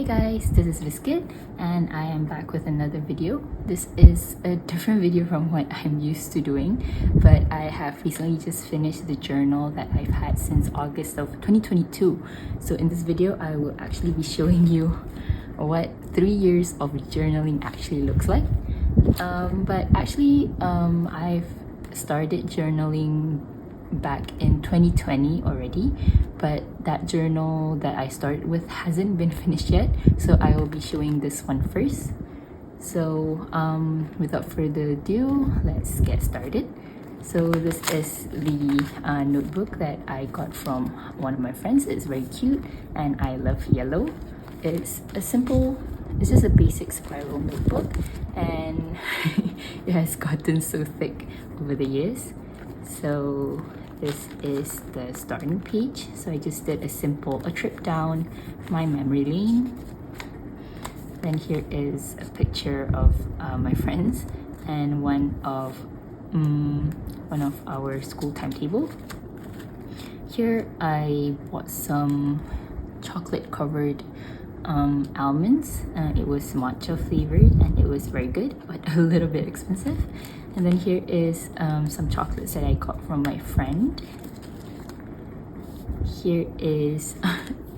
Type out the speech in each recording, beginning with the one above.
guys, this is Biscuit and I am back with another video. This is a different video from what I'm used to doing, but I have recently just finished the journal that I've had since August of 2022. So in this video, I will actually be showing you what 3 years of journaling actually looks like. I've started journaling back in 2020 already, but that journal that I started with hasn't been finished yet, so I will be showing this one first. So without further ado, let's get started. So this is the notebook that I got from one of my friends. It's very cute and I love yellow. It's just a basic spiral notebook, and it has gotten so thick over the years. So this is the starting page. So I just did a trip down my memory lane. Then here is a picture of my friends and one of our school timetable. Here I bought some chocolate covered almonds. It was matcha flavored and it was very good, but a little bit expensive. And then here is some chocolates that I got from my friend. Here is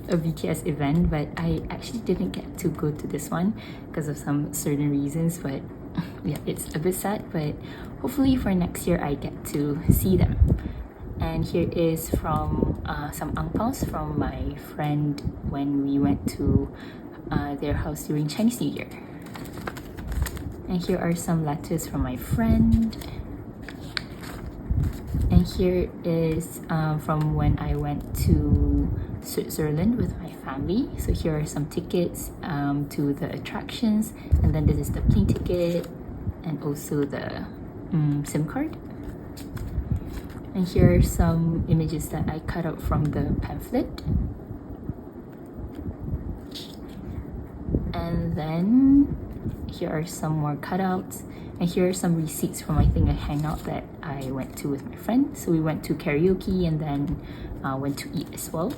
a BTS event, but I actually didn't get to go to this one because of some certain reasons, but yeah, it's a bit sad, but hopefully for next year I get to see them. And here is from some ang paos from my friend when we went to their house during Chinese New Year. And here are some letters from my friend. And here is from when I went to Switzerland with my family. So here are some tickets to the attractions, and then this is the plane ticket and also the SIM card. And here are some images that I cut out from the pamphlet. And then here are some more cutouts, and here are some receipts from I think a hangout that I went to with my friend. So we went to karaoke and then went to eat as well.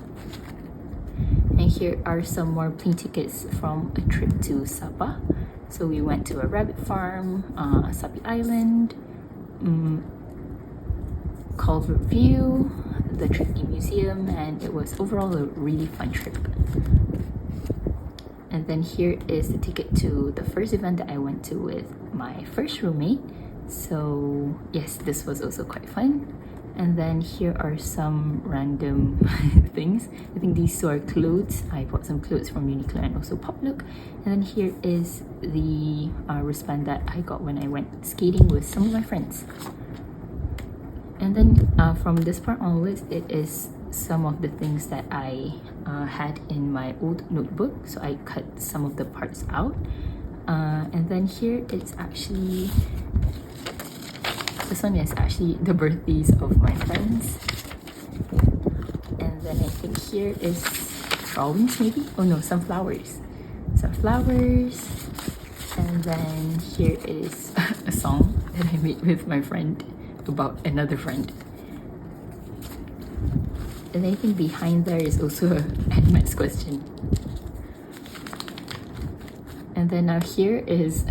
And here are some more plane tickets from a trip to Sabah. So we went to a rabbit farm, Sapi Island, Culvert View, the Trinity Museum, and it was overall a really fun trip. And then here is the ticket to the first event that I went to with my first roommate. So yes, this was also quite fun. And then here are some random things. I think these two are clothes. I bought some clothes from Uniqlo and also Poplook. And then here is the wristband that I got when I went skating with some of my friends. And then from this part onwards, it is some of the things that I had in my old notebook. So I cut some of the parts out. And then here it's actually, this one is actually the birthdays of my friends. And then I think here is drawings maybe? Oh no, some flowers. Some flowers. And then here is a song that I made with my friend about another friend. And I think behind there is also a AdMax question. And then now here is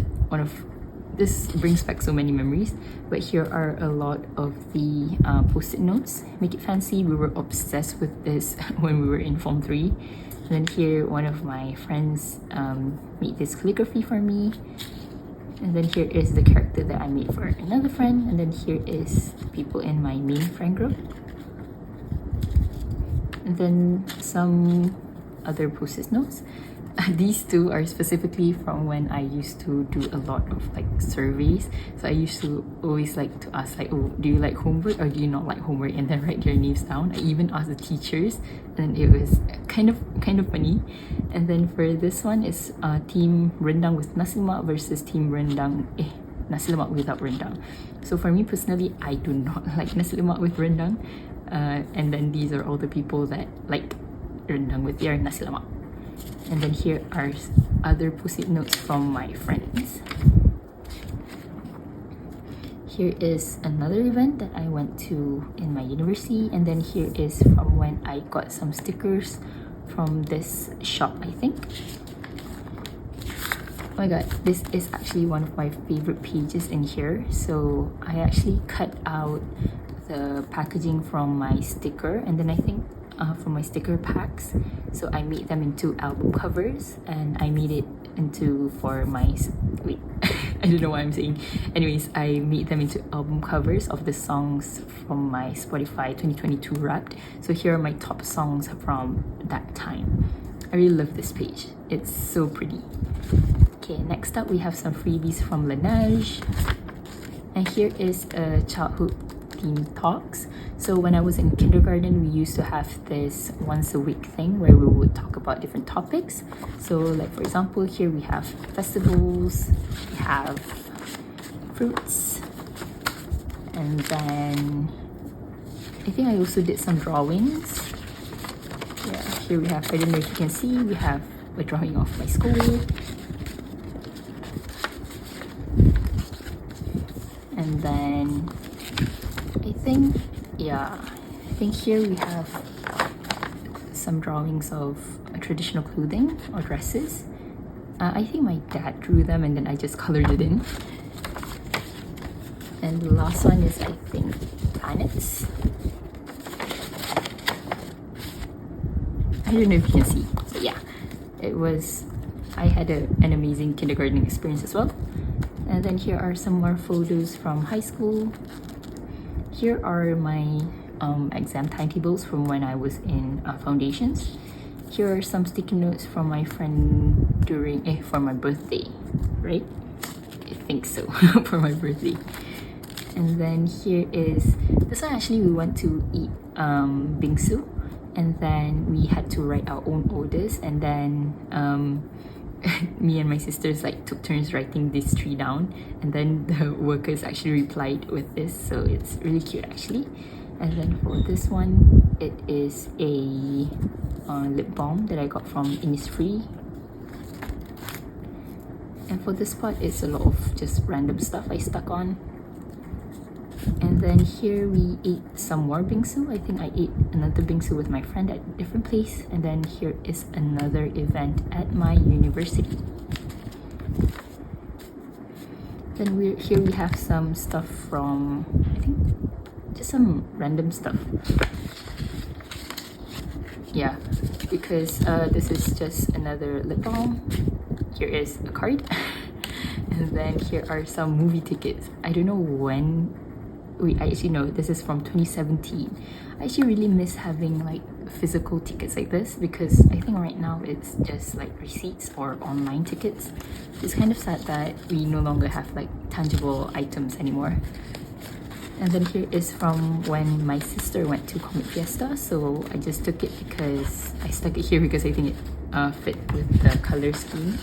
this brings back so many memories, but here are a lot of the post-it notes. Make it fancy, we were obsessed with this when we were in Form 3. And then here, one of my friends made this calligraphy for me. And then here is the character that I made for another friend. And then here is people in my main friend group. And then some other post-it notes. These two are specifically from when I used to do a lot of like surveys. So I used to always like to ask like, oh, do you like homework or do you not like homework? And then write your names down. I even asked the teachers, and it was kind of funny. And then for this one is team rendang with nasi lemak versus team rendang nasi lemak without rendang. So for me personally, I do not like nasi lemak with rendang. And then these are all the people that like rendang with their nasi lemak. And then here are other post-it notes from my friends. Here is another event that I went to in my university. And then here is from when I got some stickers from this shop, I think. my god, this is actually one of my favorite pages in here. So I actually cut out the packaging from my sticker, and then I think from my sticker packs, so I made them into album covers, and I made it into for my wait I don't know what I'm saying. Anyways, I made them into album covers of the songs from my Spotify 2022 Wrapped. So here are my top songs from that time. I really love this page, it's so pretty. Okay, next up we have some freebies from Laneige, and here is a childhood theme talks. So when I was in kindergarten, we used to have this once a week thing where we would talk about different topics. So like for example, here we have festivals, we have fruits, and then I think I also did some drawings. Yeah, here we have, I don't know if you can see, we have a drawing of my school. And then I think here we have some drawings of traditional clothing or dresses. I think my dad drew them and then I just colored it in. And the last one is, I think, planets. I don't know if you can see, but yeah, I had an amazing kindergarten experience as well. And then here are some more photos from high school. Here are my exam timetables from when I was in foundations. Here are some sticky notes from my friend for my birthday, right? I think so, for my birthday. And then here is, this one actually we went to eat bingsu, and then we had to write our own orders, and then me and my sisters like took turns writing this tree down, and then the workers actually replied with this, so it's really cute actually. And then for this one, it is a lip balm that I got from Innisfree. And for this part, it's a lot of just random stuff I stuck on. And then here we ate some more bingsu. I think I ate another bingsu with my friend at a different place. And then here is another event at my university. Then here we have some stuff from, I think, just some random stuff. Yeah, because this is just another lip balm. Here is a card. And then here are some movie tickets. I don't know when. Wait, I actually know this is from 2017. I actually really miss having like physical tickets like this, because I think right now it's just like receipts or online tickets. It's kind of sad that we no longer have like tangible items anymore. And then here is from when my sister went to Comic Fiesta, so I just took it because I stuck it here because I think it fit with the color scheme.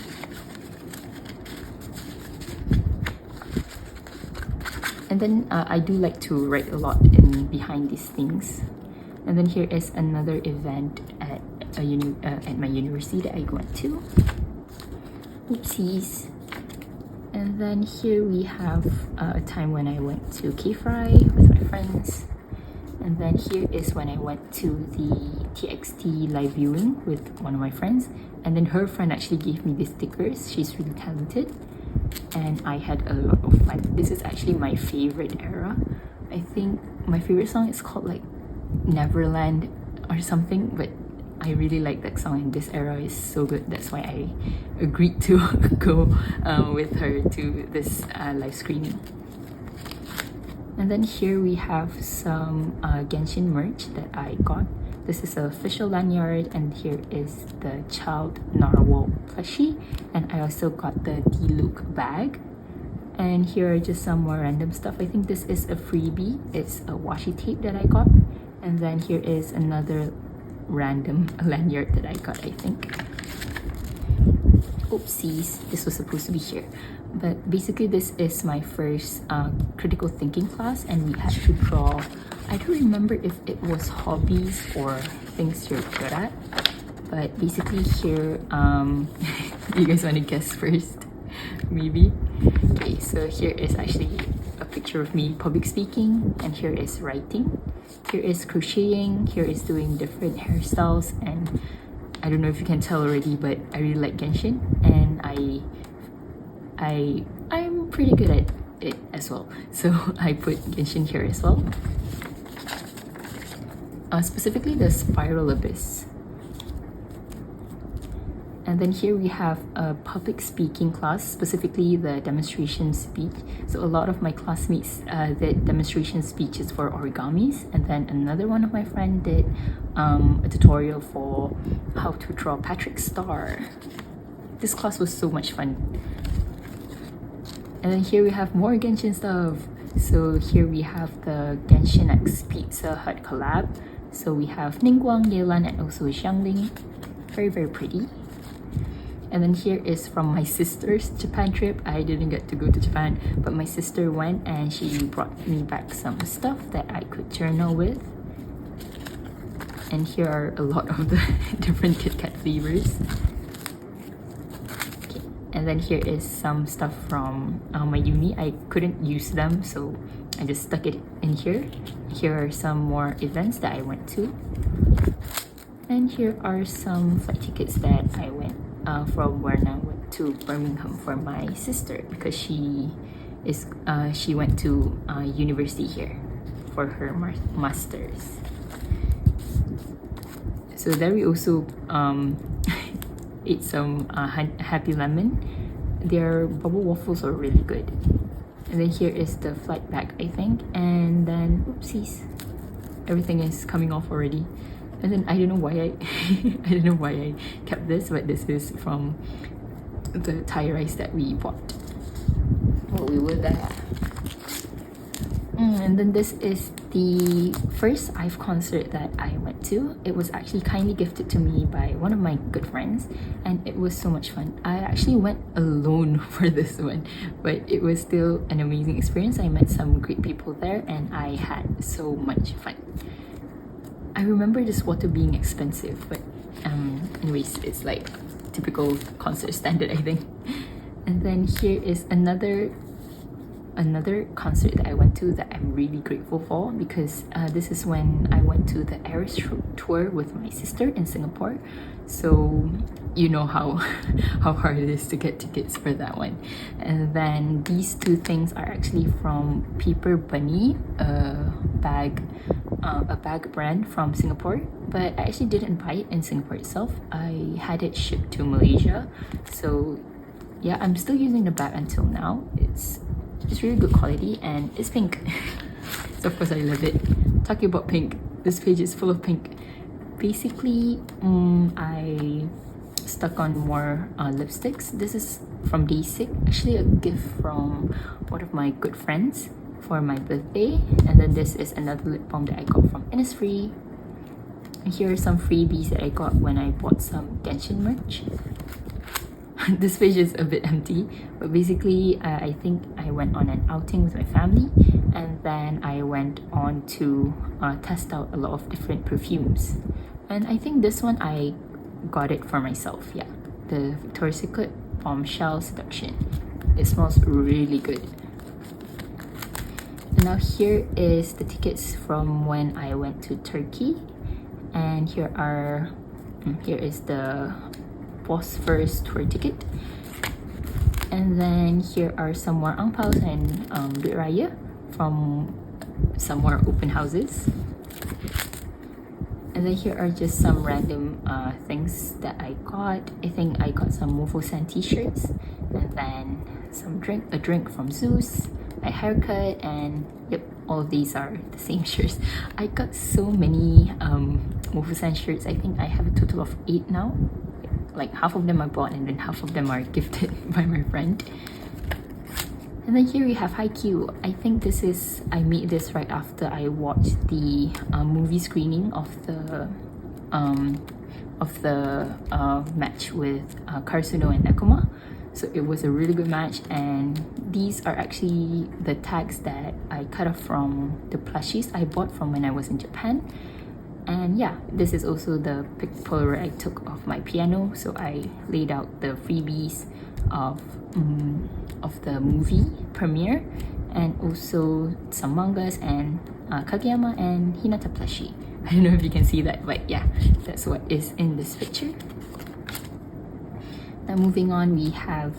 And then I do like to write a lot in behind these things. And then here is another event at my university that I went to. Oopsies. And then here we have a time when I went to K-Fry with my friends. And then here is when I went to the TXT live viewing with one of my friends. And then her friend actually gave me these stickers. She's really talented. And I had a lot of fun. This is actually my favorite era. I think my favorite song is called like Neverland or something, but I really like that song, and this era is so good. That's why I agreed to go with her to this live screening. And then here we have some Genshin merch that I got. This is an official lanyard, and here is the child narwhal plushie, and I also got the D-Look bag. And here are just some more random stuff. I think this is a freebie. It's a washi tape that I got. And then here is another random lanyard that I got, I think. Oopsies, this was supposed to be here. But basically this is my first critical thinking class, and we had to draw, I don't remember if it was hobbies or things you're good at, but basically here, you guys want to guess first? Maybe? Okay, so here is actually a picture of me public speaking, and here is writing. Here is crocheting, here is doing different hairstyles, and I don't know if you can tell already, but I really like Genshin, and I I'm pretty good at it as well. So I put Genshin here as well. Specifically the Spiral Abyss. And then here we have a public speaking class, specifically the demonstration speech. So a lot of my classmates did demonstration speeches for origamis, and then another one of my friend did a tutorial for how to draw Patrick's star. This class was so much fun. And then here we have more Genshin stuff. So here we have the Genshin X Pizza Hut collab. So we have Ningguang, Yelan, and also Xiangling. Very, very pretty. And then here is from my sister's Japan trip. I didn't get to go to Japan, but my sister went and she brought me back some stuff that I could journal with. And here are a lot of the different Kit Kat flavors. Okay. And then here is some stuff from my uni. I couldn't use them, so I just stuck it in here. Here are some more events that I went to. And here are some flight tickets that I went from where I went to Birmingham for my sister, because she went to university here for her master's. So there we also ate some Happy Lemon. Their bubble waffles are really good. And then here is the flight back, I think. And then oopsies, everything is coming off already. And then I don't know why I don't know why I kept this, but this is from the Thai rice that we bought while we were there. And then this is the first IVE concert that I went to. It was actually kindly gifted to me by one of my good friends, and it was so much fun. I actually went alone for this one, but it was still an amazing experience. I met some great people there and I had so much fun. I remember this water being expensive, but anyways, it's like typical concert standard, I think. And then here is another concert that I went to that I'm really grateful for, because this is when I went to the Eras tour with my sister in Singapore. So you know how hard it is to get tickets for that one. And then these two things are actually from Paper Bunny, a bag brand from Singapore, but I actually didn't buy it in Singapore itself. I had it shipped to Malaysia. So yeah, I'm still using the bag until now. It's really good quality and it's pink. So of course I love it. Talking about pink, this page is full of pink. Basically, I stuck on more lipsticks. This is from Day6, actually a gift from one of my good friends for my birthday. And then this is another lip balm that I got from Innisfree. And here are some freebies that I got when I bought some Genshin merch. This page is a bit empty, but basically I think I went on an outing with my family, and then I went on to test out a lot of different perfumes. And I think this one I got it for myself. Yeah, the Victoria's Secret Bombshell Seduction. It smells really good. And now here is the tickets from when I went to Turkey, and here is the Bosphorus tour ticket. And then here are some more ang paos and duit raya from some more open houses. And then here are just some random things that I got. I think I got some Mofosan t-shirts, and then a drink from Zeus, a haircut, and yep, all of these are the same shirts. I got so many Mofosan shirts. I think I have a total of 8 now. Like half of them I bought and then half of them are gifted by my friend. And then here we have Haikyuu. I think I made this right after I watched the movie screening of the match with Karasuno and Nekoma. So it was a really good match, and these are actually the tags that I cut off from the plushies I bought from when I was in Japan. And yeah, this is also the pic Polaroid I took of my piano. So I laid out the freebies of the movie premiere, and also some mangas and Kageyama and Hinata plushie. I don't know if you can see that, but yeah, that's what is in this picture. Now moving on, we have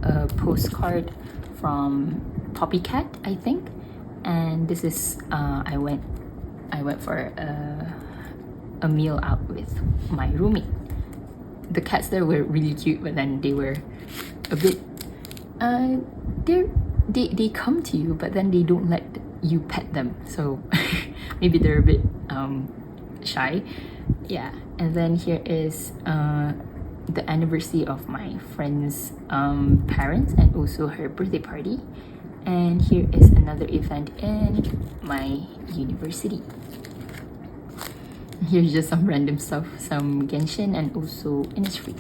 a postcard from Poppycat, I think. And this is I went for a meal out with my roommate. The cats there were really cute, but then they were a bit they come to you, but then they don't let you pet them, so maybe they're a bit shy. Yeah. And then here is the anniversary of my friend's parents and also her birthday party. And here is another event in my university. Here's just some random stuff, some Genshin and also Innisfree.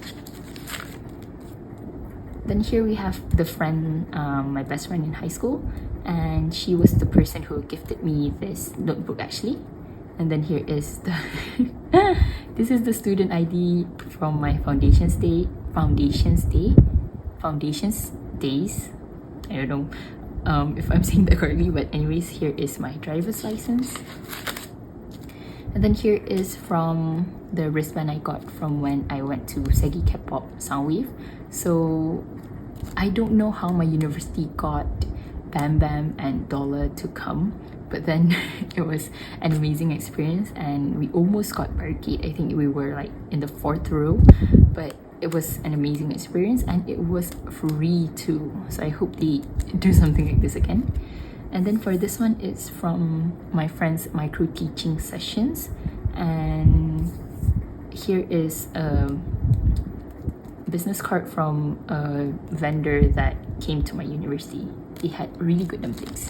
Then here we have the friend, my best friend in high school, and she was the person who gifted me this notebook actually. And then here is the this is the student ID from my foundations days. I don't know if I'm saying that correctly, but anyways, here is my driver's license. And then here is from the wristband I got from when I went to Segi K-pop Soundwave. So I don't know how my university got Bam Bam and Dollar to come, but then it was an amazing experience and we almost got barricade. I think we were like in the 4th row, but it was an amazing experience and it was free too. So I hope they do something like this again. And then for this one, it's from my friend's micro teaching sessions. And here is a business card from a vendor that came to my university. They had really good dumplings.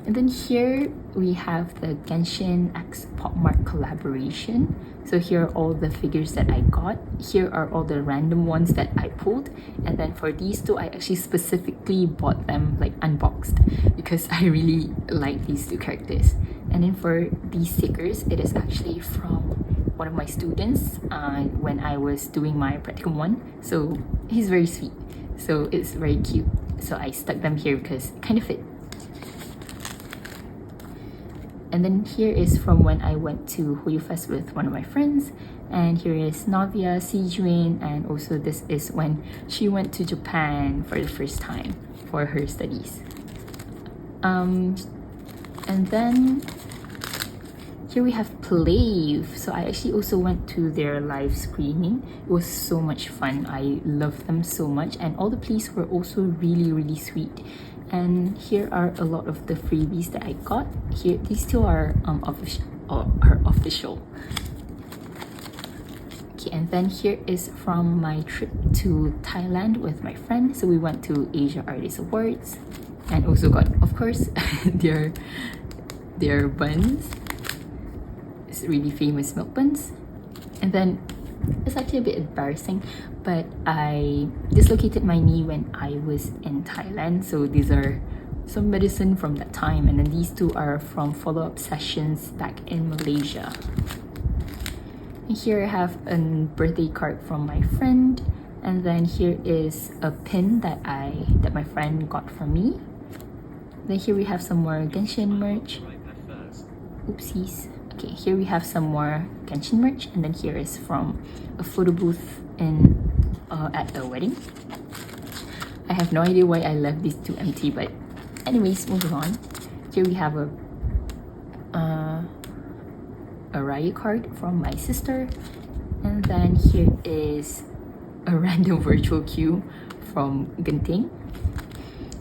And then here we have the Genshin X Popmart collaboration. So here are all the figures that I got. Here are all the random ones that I pulled. And then for these two, I actually specifically bought them like unboxed because I really like these two characters. And then for these stickers, it is actually from one of my students when I was doing my practicum one. So he's very sweet. So it's very cute. So I stuck them here because it kind of fit. And then here is from when I went to Hoyu Fest with one of my friends. And here is Navia, Sijuin, and also this is when she went to Japan for the first time for her studies. And then here we have Plave. So I actually also went to their live screening. It was so much fun. I loved them so much, and all the plays were also really sweet. And here are a lot of the freebies that I got. Here, these two are official. Okay, and then here is from my trip to Thailand with my friend. So we went to Asia Artist Awards, and also got, of course, their buns. It's really famous milk buns. And then it's actually a bit embarrassing, but I dislocated my knee when I was in Thailand. So these are some medicine from that time, and then these two are from follow-up sessions back in Malaysia. And here I have a birthday card from my friend, and then here is a pin that my friend got from me. Then here we have some more Genshin merch. Oopsies. Okay, here we have some more Genshin merch, and then here is from a photo booth at a wedding. I have no idea why I left these two empty, but anyways, moving on. Here we have a Raya card from my sister, and then here is a random virtual queue from Genting.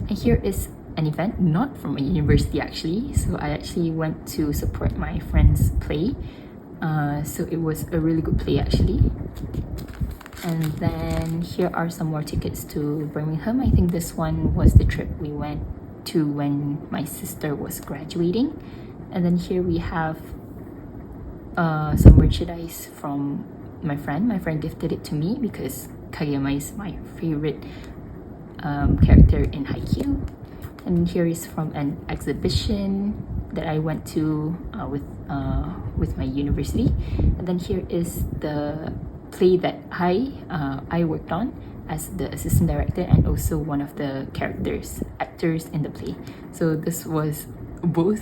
And here is an event not from a university actually, so I actually went to support my friend's play, so it was a really good play actually. And then here are some more tickets to Birmingham. I think this one was the trip we went to when my sister was graduating. And then here we have some merchandise from my friend. My friend gifted it to me because Kageyama is my favorite character in Haikyuu. And here is from an exhibition that I went to with my university. And then here is the play that I worked on as the assistant director and also one of the actors in the play. So this was both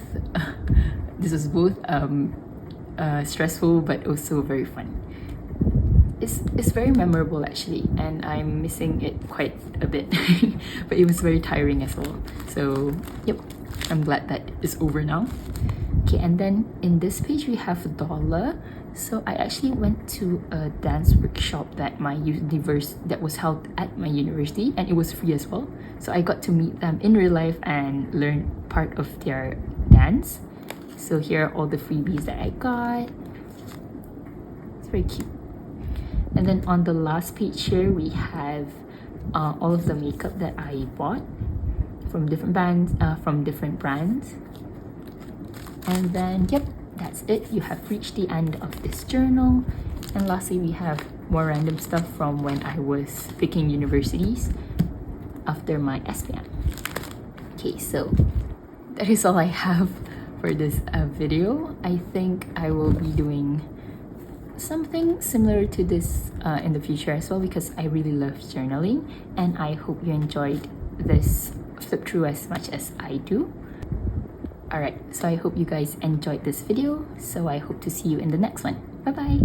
stressful but also very fun. it's very memorable actually, and I'm missing it quite a bit. But it was very tiring as well. So yep, I'm glad that it's over now. Okay, and then in this page we have $1. So I actually went to a dance workshop that was held at my university, and it was free as well. So I got to meet them in real life and learn part of their dance. So here are all the freebies that I got. It's very cute. And then on the last page here we have all of the makeup that I bought from different brands. And then yep, that's it. You have reached the end of this journal. And lastly, we have more random stuff from when I was picking universities after my SPM. Okay, so that is all I have for this video. I think I will be doing something similar to this in the future as well, because I really love journaling, and I hope you enjoyed this flip through as much as I do. Alright, so I hope you guys enjoyed this video. So I hope to see you in the next one. Bye bye!